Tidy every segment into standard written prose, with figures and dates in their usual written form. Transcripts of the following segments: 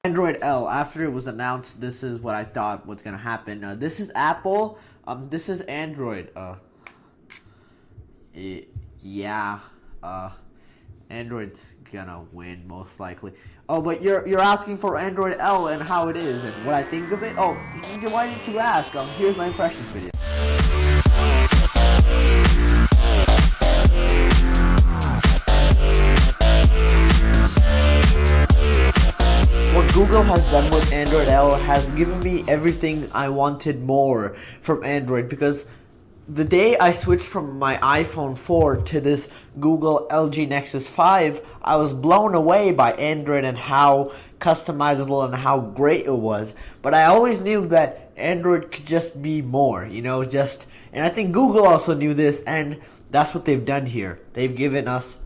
Android L, after it was announced, this is what I thought was gonna happen. This is Apple. This is Android. Yeah. Android's gonna win most likely. Oh, but you're asking for Android L and how it is and what I think of it. Oh, why didn't you ask? Here's my impressions video. What Google has done with Android L has given me everything I wanted more from Android, because the day I switched from my iPhone 4 to this Google LG Nexus 5, I was blown away by Android and how customizable and how great it was. But I always knew that Android could just be more, and I think Google also knew this, and that's what they've done here. They've given us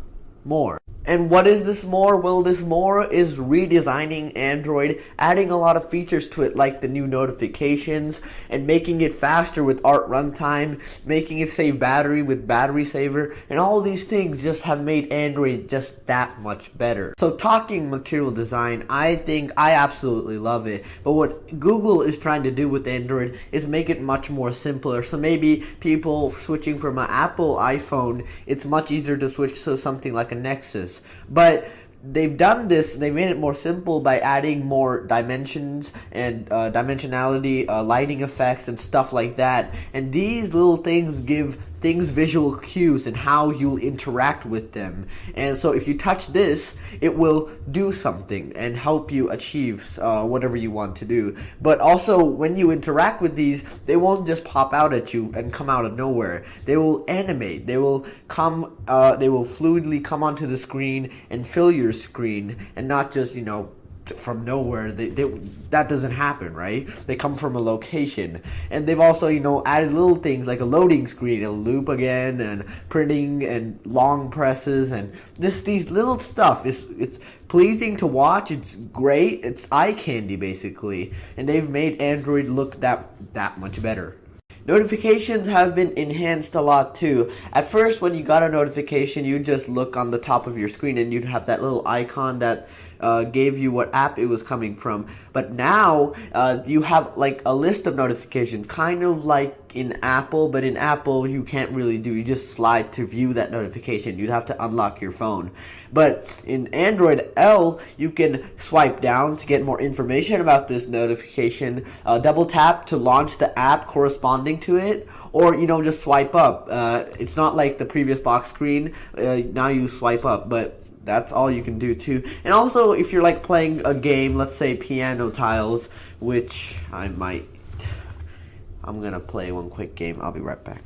more. And what is this more? Well, this more is redesigning Android, adding a lot of features to it like the new notifications, and making it faster with Art Runtime, making it save battery with Battery Saver, and all these things just have made Android just that much better. So talking material design, I think I absolutely love it. But what Google is trying to do with Android is make it much more simpler. So maybe people switching from an Apple iPhone, it's much easier to switch to something like a Nexus. But they've done this, they made it more simple by adding more dimensions and dimensionality, lighting effects and stuff like that. And these little things give things visual cues and how you'll interact with them. And so if you touch this, it will do something and help you achieve whatever you want to do. But also when you interact with these, they won't just pop out at you and come out of nowhere. They will animate. They will fluidly come onto the screen and fill your screen, and not just from nowhere. That doesn't happen, right? They come from a location. And they've also added little things like a loading screen, a loop again, and printing and long presses, and these little stuff. It's pleasing to watch. It's great. It's eye candy basically, and they've made Android look that much better. Notifications have been enhanced a lot too. At first, when you got a notification, you just look on the top of your screen and you'd have that little icon that gave you what app it was coming from. But now you have like a list of notifications, kind of like in Apple, but in Apple you can't really do. You just slide to view that notification. You'd have to unlock your phone. But in Android L, you can swipe down to get more information about this notification, double tap to launch the app corresponding to it, or just swipe up. It's not like the previous lock screen. Now you swipe up, but that's all you can do too. And also, if you're like playing a game, let's say Piano Tiles, which I'm gonna play one quick game. I'll be right back.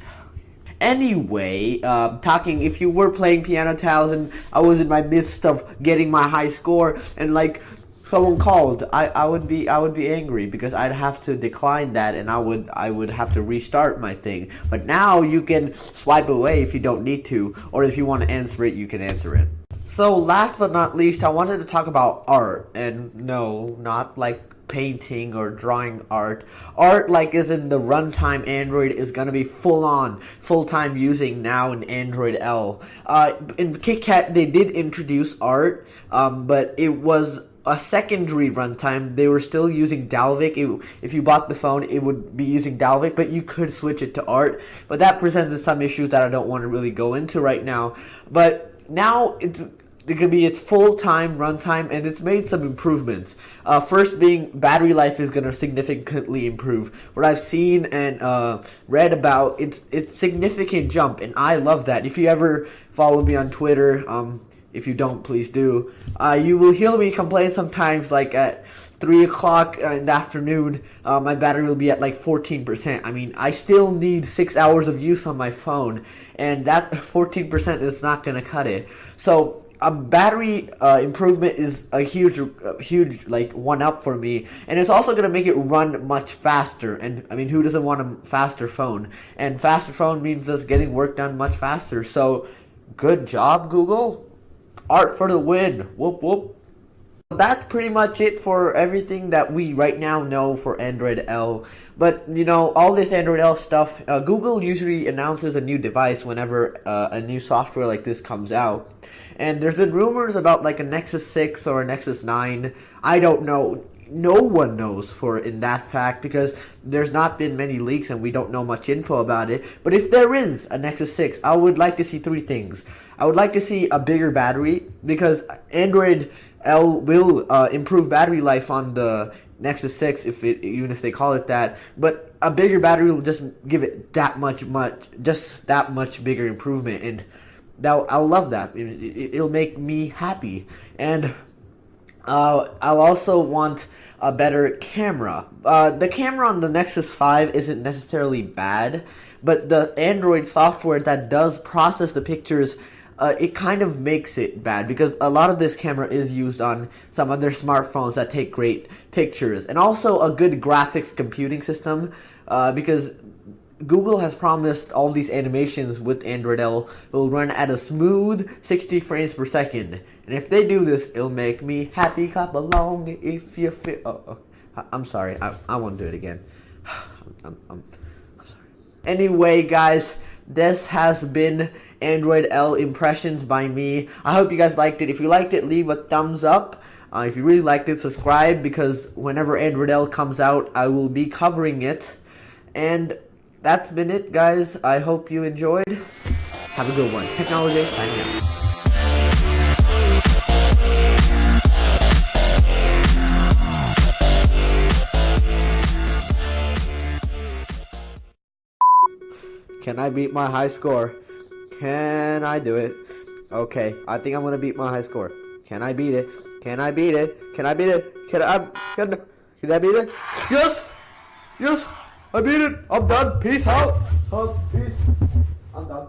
Anyway, if you were playing Piano Tiles and I was in my midst of getting my high score and like someone called, I would be angry because I'd have to decline that, and I would have to restart my thing. But now you can swipe away if you don't need to, or if you want to answer it, you can answer it. So last but not least, I wanted to talk about art, and no, not like painting or drawing art. Art like is in the runtime Android is gonna be full-time using now in Android L. In KitKat they did introduce art, but it was a secondary runtime. They were still using Dalvik. If you bought the phone, it would be using Dalvik, but you could switch it to art. But that presented some issues that I don't want to really go into right now. But now it could be its full-time runtime, and it's made some improvements. First being battery life is going to significantly improve. What I've seen and read about, it's significant jump, and I love that. If you ever follow me on Twitter, if you don't, please do, you will hear me complain sometimes like at 3 o'clock in the afternoon, my battery will be at like 14%. I mean, I still need 6 hours of use on my phone, and that 14% is not going to cut it. So a battery improvement is a huge like one up for me, and it's also going to make it run much faster. And I mean, who doesn't want a faster phone? And faster phone means us getting work done much faster. So good job, Google. Art for the win. Whoop whoop. That's pretty much it for everything that we right now know for Android L. But you know, all this Android L stuff, Google usually announces a new device whenever a new software like this comes out. And there's been rumors about like a Nexus 6 or a Nexus 9. I don't know. No one knows for in that fact because there's not been many leaks and we don't know much info about it. But if there is a Nexus 6, I would like to see three things. I would like to see a bigger battery because Android L will improve battery life on the Nexus 6 even if they call it that. But a bigger battery will just give it that much bigger improvement, and I'll love that. It'll make me happy. And I'll also want a better camera. The camera on the Nexus 5 isn't necessarily bad, but the Android software that does process the pictures, it kind of makes it bad because a lot of this camera is used on some other smartphones that take great pictures. And also a good graphics computing system, because Google has promised all these animations with Android L will run at a smooth 60 frames per second. And if they do this, it'll make me happy. Clap along if you feel... I'm sorry. I won't do it again. I'm sorry. Anyway, guys, this has been Android L impressions by me. I hope you guys liked it. If you liked it, leave a thumbs up. If you really liked it, subscribe, because whenever Android L comes out, I will be covering it. And that's been it, guys. I hope you enjoyed. Have a good one. Technology signing out. Can I beat my high score? Can I do it? Okay, I think I'm gonna beat my high score. Can I beat it? Can I beat it? Can I beat it? Can I beat it? Yes! Yes! I beat it! I'm done! Peace out! Peace! I'm done.